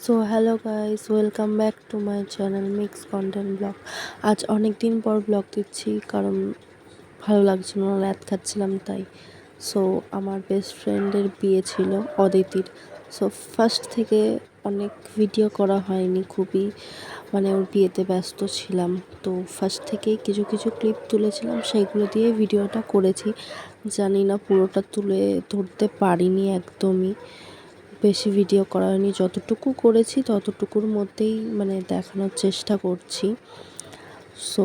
So hello guys, welcome back to my channel mix content blog. আজ অনেক দিন পর ব্লগ দিচ্ছি কারণ ভালো লাগছিল না, রাত খাচ্ছিলাম তাই। সো আমার বেস্ট ফ্রেন্ডের বিয়ে ছিল অদিতির। সো ফার্স্ট থেকে অনেক ভিডিও করা হয়নি, খুবই ওর বিয়েতে ব্যস্ত ছিলাম। তো ফার্স্ট থেকেই কিছু কিছু ক্লিপ তুলেছিলাম, সেইগুলো দিয়ে ভিডিওটা করেছি। জানি না পুরোটা তুলে ধরতে পারিনি একদমই, বেশি ভিডিও করা হয়নি। যতটুকু করেছি ততটুকুর মধ্যেই দেখানোর চেষ্টা করছি। সো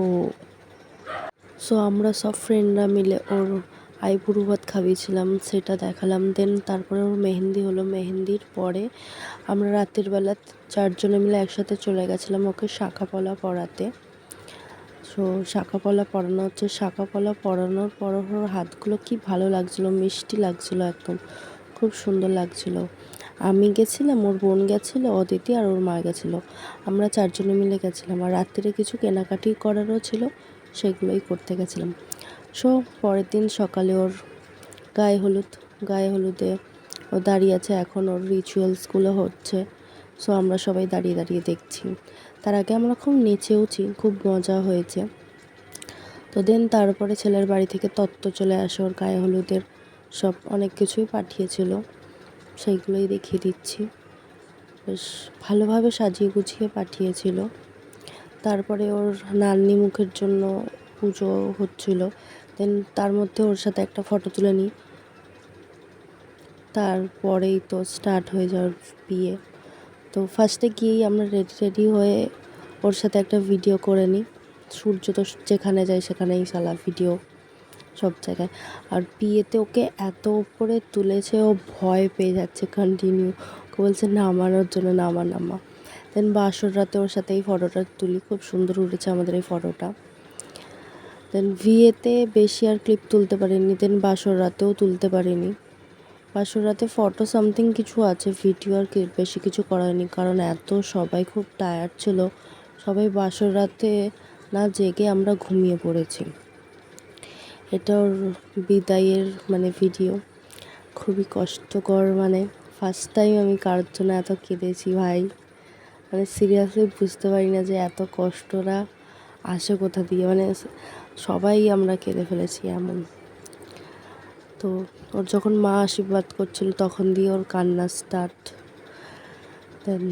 সো আমরা সব ফ্রেন্ডরা মিলে ওর আইবুড়ো ভাত খাইয়েছিলাম, সেটা দেখালাম। দেন তারপরে ওর মেহেন্দি হলো। মেহেন্দির পরে আমরা রাতের বেলা চারজনে মিলে একসাথে চলে গেছিলাম ওকে শাঁখাপলা পরাতে। সো শাঁখাপলা পরানো হচ্ছে। শাঁখাপলা পরানোর পর ওর হাতগুলো কি ভালো লাগছিলো, মিষ্টি লাগছিলো, একদম খুব সুন্দর লাগছিলো। আমি গেছিলাম, ওর বোন গেছিলো, অদিতি আর ওর মা গেছিলো। আমরা চারজনে মিলে গেছিলাম। আর রাত্রে কিছু কেনাকাটি করারও ছিল, সেগুলোই করতে গেছিলাম। সো পরের দিন সকালে ওর গায়ে হলুদে ও দাঁড়িয়ে আছে, এখন ওর রিচুয়ালসগুলো হচ্ছে। সো আমরা সবাই দাঁড়িয়ে দাঁড়িয়ে দেখছি। তার আগে আমরা খুব নেচেওছি, খুব মজা হয়েছে। তো দেন তারপরে ছেলের বাড়ি থেকে তত্ত্ব চলে আসে, ওর গায়ে হলুদের সব অনেক কিছুই পাঠিয়েছিল, সেইগুলোই দেখিয়ে দিচ্ছি। বেশ ভালোভাবে সাজিয়ে গুছিয়ে পাঠিয়েছিল। তারপরে ওর নাতনি মুখের জন্য পুজো হচ্ছিল। দেন তার মধ্যে ওর সাথে একটা ফটো তুলে নিই। তারপরেই তো স্টার্ট হয়ে যাওয়ার বিয়ে। তো ফার্স্টে গিয়েই আমরা রেডি হয়ে ওর সাথে একটা ভিডিও করে নিই। সূর্য তো যেখানে যায় সেখানেই সালা ভিডিও, সব জায়গায়। আর বিয়েতে ওকে এত উপরে তুলেছে, ও ভয় পেয়ে যাচ্ছে কন্টিনিউ। ওকে বলছে নামানোর জন্য, নামা। দেন বাসর রাতে ওর সাথে এই ফটোটা তুলি, খুব সুন্দর উঠেছে আমাদের এই ফটোটা। দেন বিয়েতে বেশি আর ক্লিপ তুলতে পারিনি, দেন বাসর রাতেও তুলতে পারিনি। বাসর রাতে ফটো সামথিং কিছু আছে, ভিডিও আর বেশি কিছু করা হয়নি, কারণ এত সবাই খুব টায়ার্ড ছিল। সবাই বাসর রাতে না জেগে আমরা ঘুমিয়ে পড়েছি। এটা ওর বিদায়ের ভিডিও। খুবই কষ্টকর, ফার্স্ট টাইম আমি কারোর জন্য এত কেঁদেছি ভাই। সিরিয়াসলি বুঝতে পারি না যে এত কষ্টটা আসে কোথা দিয়ে। সবাই আমরা কেঁদে ফেলেছি এমন। তো ওর যখন মা আশীর্বাদ করছিল তখন দিয়ে ওর কান্না স্টার্ট। দেন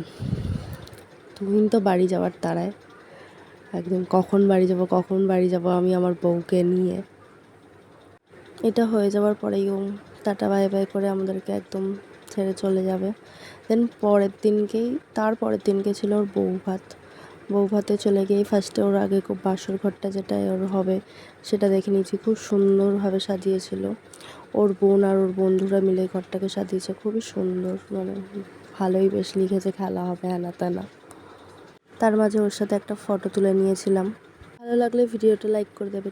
তুহিন তো বাড়ি যাওয়ার তাড়ায়, একদম কখন বাড়ি যাব আমি আমার বউকে নিয়ে। এটা হয়ে যাওয়ার পরেই ও টাটা বাই বাই করে আমাদেরকে একদম ছেড়ে চলে যাবে। দেন তার পরের দিনকে ছিল ওর বউ ভাতে চলে গিয়েই ফার্স্টে ওর আগে বাসর ঘরটা যেটা ওর হবে সেটা দেখে নিয়েছি। খুব সুন্দরভাবে সাজিয়েছিল ওর বোন আর ওর বন্ধুরা মিলে ঘরটাকে সাজিয়েছে, খুবই সুন্দর। ভালোই বেশ লিখেছে খেলা হবে হ্যানা ত্যানা। তার মাঝে ওর সাথে একটা ফটো তুলে নিয়েছিলাম। ভালো লাগলে ভিডিওটা লাইক করে দেবে।